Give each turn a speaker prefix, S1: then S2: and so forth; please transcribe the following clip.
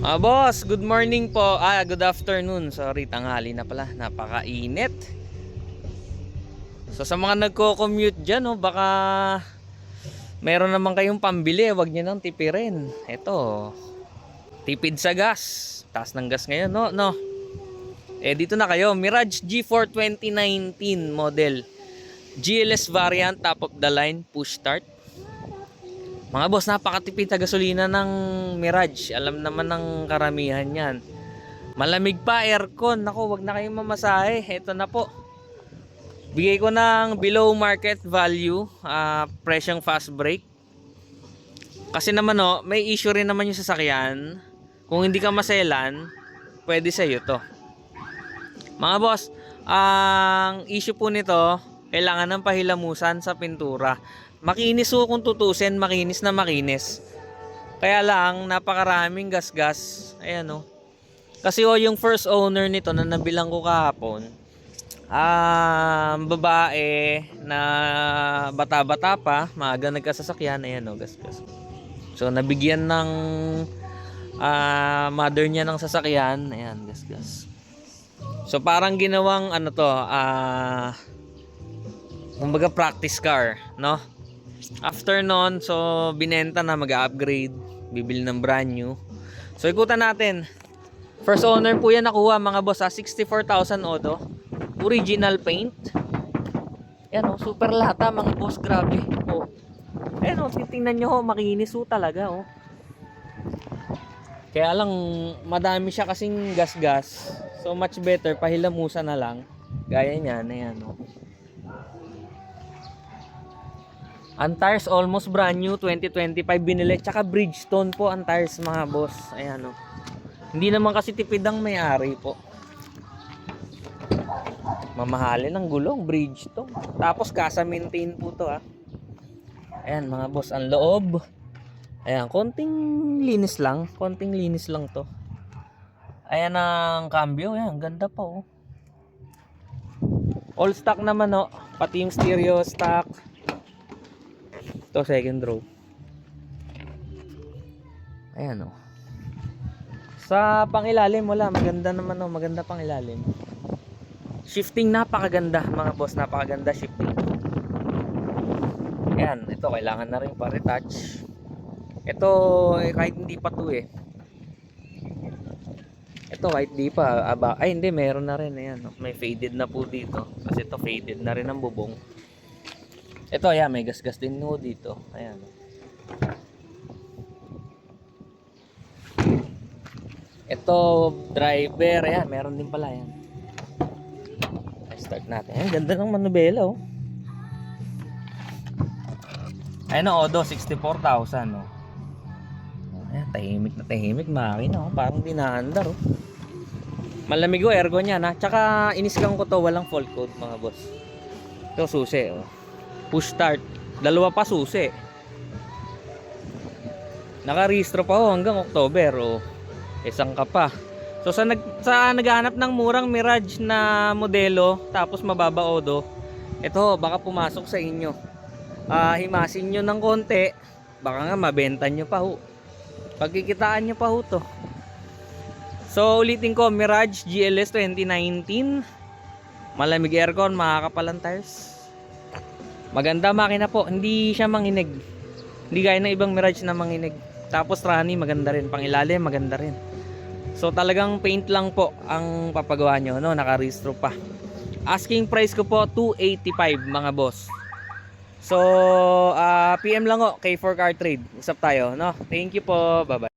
S1: Boss, good morning po. Good afternoon. Sorry, tanghali na pala. Napakainit. So sa mga nagko-commute dyan, baka meron naman kayong pambili. Huwag nyo nang tipirin. Ito, tipid sa gas. Taas ng gas ngayon, no? Dito na kayo. Mirage G4 2019 model. GLS variant, top of the line, push start. Mga boss, napakatipid sa gasolina ng Mirage. Alam naman ng karamihan yan. Malamig pa, aircon. Naku, wag na kayong mamasahe. Ito na po. Bigay ko ng below market value, presyong fast brake. Kasi naman may issue rin naman yung sasakyan. Kung hindi ka maselan, pwede sa iyo to. Mga boss, ang issue po nito, kailangan ng pahilamusan sa pintura. Makinis kung tutusin, makinis na makinis. Kaya lang, napakaraming gas-gas. Ayan Kasi yung first owner nito na nabilang ko kahapon, babae na bata-bata pa, maaga nagkasasakyan. Ayan gas-gas. So nabigyan ng mother niya ng sasakyan. Ayan, gas-gas. So parang ginawang kumbaga practice car, no? After nun, so binenta na, mag-upgrade, bibili ng brand new. So ikutan natin. First owner po yan nakuha, mga boss, 64,000 auto. Original paint. Yan super lata, mga boss, grabe. Ayan titingnan nyo makinis talaga Kaya lang madami siya kasing gas-gas. So much better pahilamusan na lang. Gaya niyan, ayan Ang tires almost brand new, 2025 binili. Tsaka Bridgestone po ang tires, mga boss. Ayan Hindi naman kasi tipid ang may-ari po. Mamahalin ang gulong, Bridgestone. Tapos kasa maintain po to Ayan mga boss, ang loob. Ayan, konting linis lang to. Ayan ang cambio, ayan, ganda pa All stock naman pati yung stereo stock. Ito second row. Ayan Sa pangilalim wala, maganda naman maganda pang ilalim. Shifting napakaganda, mga boss, napakaganda shifting. Ayan, ito kailangan na rin pa-retouch. Ito kahit hindi pa to Ito kahit di pa hindi, meron na rin. Ayan may faded na po dito. Kasi ito faded na rin ang bubong. Ito ayan, may gas-gas din dito. Ayan ito driver, ayan, meron din pala yan. Start natin. Ayan, ganda ng manubela Ayan Odo, 64,000 Ayan, tahimik makina parang dinaandar Malamig aircon yan Tsaka inisgang ko to, walang fault code, mga boss. Ito susi push start, dalawa pa susi. Nakarehistro pa hanggang October isang ka pa. So sa naghahanap ng murang Mirage na modelo tapos mababa Odo, ito baka pumasok sa inyo. Himasin nyo ng konti, baka nga mabenta nyo pa pagkikitaan nyo pa to. So ulitin ko, Mirage GLS 2019, malamig aircon, makakapalang tires. Maganda makina po, hindi siya manginig. Hindi gaya ng ibang Mirage na manginig. Tapos runny maganda rin, pangilalim maganda rin. So talagang paint lang po ang papagawa nyo, nakarehistro pa. Asking price ko po 285, mga boss. So PM lang K4 Car Trade. Usap tayo, Thank you po, bye bye.